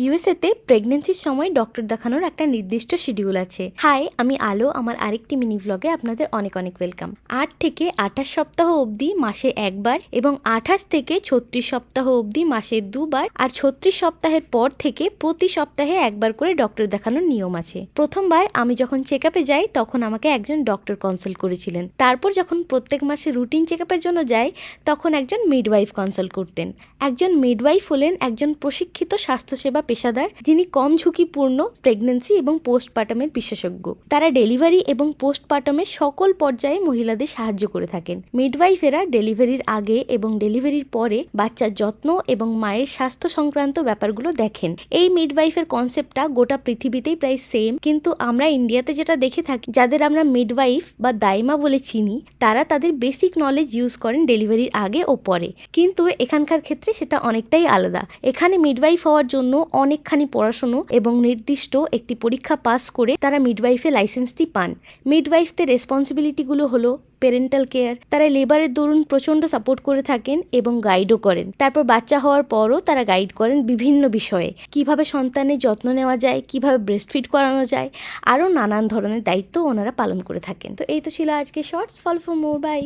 ইউএসএতে প্রেগনেন্সির সময় ডক্টর দেখানোর একটা নির্দিষ্ট শিডিউল আছে। হাই, আমি আলো। আমার আরেকটি মিনি ভ্লগে আপনাদের অনেক অনেক ওয়েলকাম। 8 থেকে 28 সপ্তাহ অবধি মাসে একবার এবং 28 থেকে 36 সপ্তাহ অবধি মাসে দুবার, আর 36 সপ্তাহের পর থেকে প্রতি সপ্তাহে একবার করে ডক্টর দেখানোর নিয়ম আছে। প্রথমবার আমি যখন চেক আপে যাই তখন আমাকে একজন ডক্টর কনসাল্ট করেছিলেন। তারপর যখন প্রত্যেক মাসে রুটিন চেক আপের জন্য যাই তখন একজন মিডওয়াইফ কনসাল্ট করতেন। একজন মিডওয়াইফ হলেন একজন প্রশিক্ষিত স্বাস্থ্যসেবা পেশাদার, যিনি কম ঝুঁকিপূর্ণ প্রেগন্যান্সি এবং পোস্টপার্টামের বিশেষজ্ঞ। তারা ডেলিভারি এবং পোস্টপার্টামের সকল পর্যায়ে মহিলাদের সাহায্য করে থাকেন। মিডওয়াইফেরা ডেলিভারির আগে এবং ডেলিভারির পরে বাচ্চার যত্ন এবং মায়ের স্বাস্থ্য সংক্রান্ত ব্যাপারগুলো দেখেন। এই মিডওয়াইফের কনসেপ্টটা গোটা পৃথিবীতেই প্রায় সেম, কিন্তু আমরা ইন্ডিয়াতে যেটা দেখে থাকি, যাদের আমরা মিডওয়াইফ বা দাইমা বলে চিনি, তারা তাদের বেসিক নলেজ ইউজ করেন ডেলিভারির আগে ও পরে। কিন্তু এখানকার ক্ষেত্রে সেটা অনেকটাই আলাদা। এখানে মিডওয়াইফ হওয়ার জন্য অনেকখানি পড়াশুনো এবং নির্দিষ্ট একটি পরীক্ষা পাস করে তারা মিডওয়াইফের লাইসেন্সটি পান। মিডওয়াইফদের রেসপন্সিবিলিটিগুলো হলো প্যারেন্টাল কেয়ার। তারা লেবারের দরুন প্রচণ্ড সাপোর্ট করে থাকেন এবং গাইডও করেন। তারপর বাচ্চা হওয়ার পরও তারা গাইড করেন বিভিন্ন বিষয়ে, কিভাবে সন্তানের যত্ন নেওয়া যায়, কিভাবে ব্রেস্টফিড করানো যায়, আরও নানান ধরনের দায়িত্ব ওনারা পালন করে থাকেন। তো এই তো ছিল আজকে shorts. Follow for more. By.